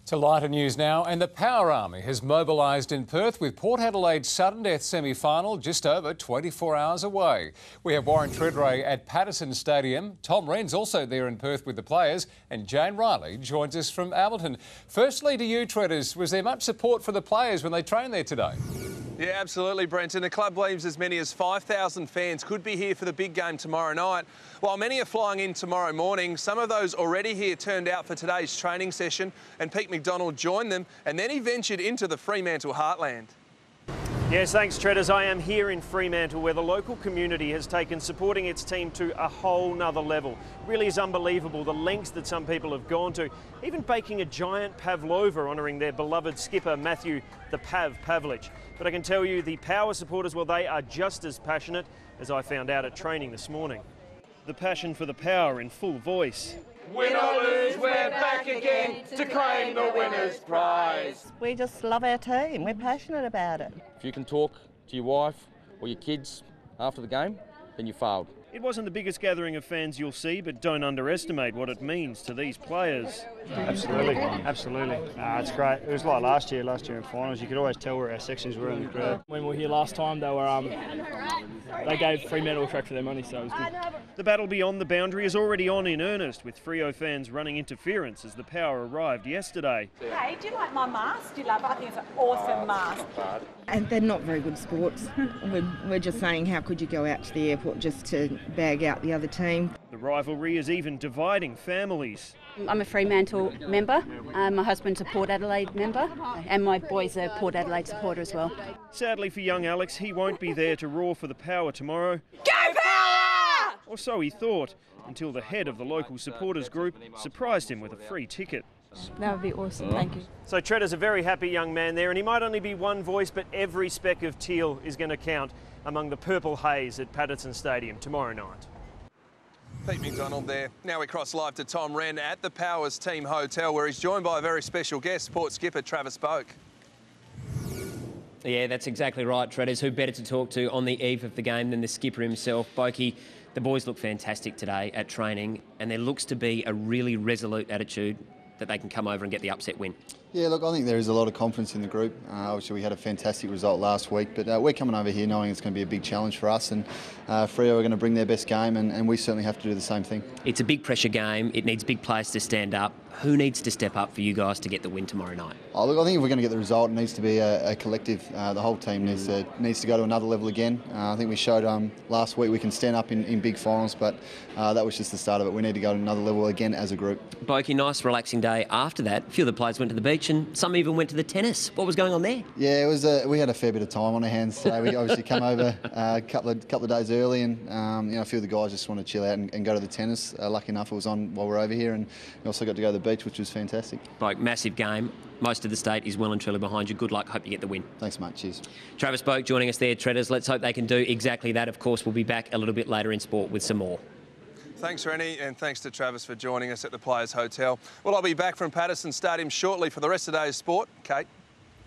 To lighter news now, and the Power Army has mobilised in Perth with Port Adelaide's sudden death semi-final just over 24 hours away. We have Warren Tredrea at Patterson Stadium. Tom Wren's also there in Perth with the players, and Jane Riley joins us from Alberton. Firstly to you, Tredders, was there much support for the players when they trained there today? Yeah, absolutely, Brenton. The club believes as many as 5,000 fans could be here for the big game tomorrow night. While many are flying in tomorrow morning, some of those already here turned out for today's training session, and Pete McDonald joined them, and then he ventured into the Fremantle heartland. Yes, thanks, Tredders. I am here in Fremantle, where the local community has taken supporting its team to a whole nother level. Really is unbelievable the lengths that some people have gone to, even baking a giant pavlova honouring their beloved skipper, Matthew the Pav Pavlich. But I can tell you the Power supporters, well, they are just as passionate, as I found out at training this morning. The passion for the Power in full voice. Win or lose, we're back again to claim the winner's prize. We just love our team. We're passionate about it. If you can talk to your wife or your kids after the game, then you failed. It wasn't the biggest gathering of fans you'll see, but don't underestimate what it means to these players. Absolutely, absolutely. It's great. It was like last year in finals. You could always tell where our sections were in the crowd. When we were here last time, they gave Fremantle a crack for their money, so it was good. The battle beyond the boundary is already on in earnest, with Freo fans running interference as the Power arrived yesterday. Hey, do you like my mask? Do you love it? I think it's an awesome mask. And they're not very good sports. We're just saying, how could you go out to the airport just to bag out the other team? The rivalry is even dividing families. I'm a Fremantle member, my husband's a Port Adelaide member, and my boy's a Port Adelaide supporter as well. Sadly for young Alex, he won't be there to roar for the Power tomorrow. Go Power! Or so he thought, until the head of the local supporters group surprised him with a free ticket. That would be awesome, thank you. So Tredder's a very happy young man there, and he might only be one voice, but every speck of teal is going to count among the purple haze at Patterson Stadium tomorrow night. Pete McDonald there. Now we cross live to Tom Wren at the Powers Team Hotel, where he's joined by a very special guest, Port skipper Travis Boak. Yeah, that's exactly right, Tredders. Who better to talk to on the eve of the game than the skipper himself? Boakey, the boys look fantastic today at training, and there looks to be a really resolute attitude that they can come over and get the upset win. Yeah, look, I think there is a lot of confidence in the group. Obviously, we had a fantastic result last week, but we're coming over here knowing it's going to be a big challenge for us, and Freo are going to bring their best game, and we certainly have to do the same thing. It's a big pressure game. It needs big players to stand up. Who needs to step up for you guys to get the win tomorrow night? Oh, look, I think if we're going to get the result, it needs to be a collective. The whole team needs to go to another level again. I think we showed last week we can stand up in big finals, but that was just the start of it. We need to go to another level again as a group. Boakey, nice relaxing day after that. A few of the players went to the beach and some even went to the tennis. What was going on there? Yeah, it was. We had a fair bit of time on our hands today. We obviously come over a couple of days early, and a few of the guys just want to chill out and go to the tennis. Lucky enough, it was on while we're over here, and we also got to go to the beach, which was fantastic. Boak, massive game. Most of the state is well and truly behind you. Good luck. Hope you get the win. Thanks, mate. Cheers. Travis Boak joining us there, Tredders. Let's hope they can do exactly that. Of course, we'll be back a little bit later in sport with some more. Thanks, Rennie, and thanks to Travis for joining us at the Players Hotel. Well, I'll be back from Patterson Stadium shortly for the rest of today's sport. Kate.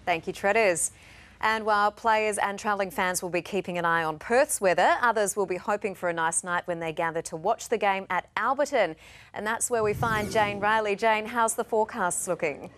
Thank you, Tredders. And while players and travelling fans will be keeping an eye on Perth's weather, others will be hoping for a nice night when they gather to watch the game at Alberton. And that's where we find Jane Riley. Jane, how's the forecast looking?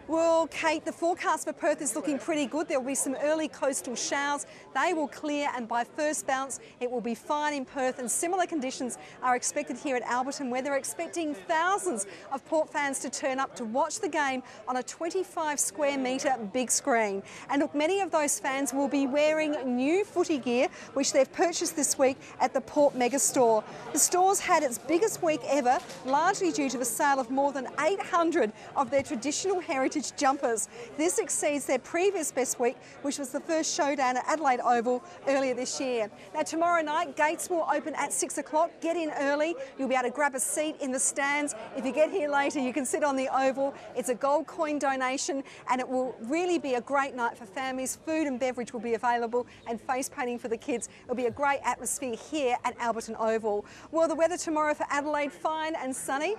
Well, Kate, the forecast for Perth is looking pretty good. There will be some early coastal showers. They will clear, and by first bounce, it will be fine in Perth. And similar conditions are expected here at Alberton, where they're expecting thousands of Port fans to turn up to watch the game on a 25 square metre big screen. And look, many of those fans will be wearing new footy gear, which they've purchased this week at the Port Mega Store. The store's had its biggest week ever, largely due to the sale of more than 800 of their traditional heritage jumpers. This exceeds their previous best week, which was the first showdown at Adelaide Oval earlier this year. Now, tomorrow night, gates will open at 6 o'clock. Get in early. You'll be able to grab a seat in the stands. If you get here later, you can sit on the Oval. It's a gold coin donation, and it will really be a great night for families. Food and beverage will be available, and face painting for the kids. It'll be a great atmosphere here at Alberton Oval. Well, the weather tomorrow for Adelaide, fine and sunny.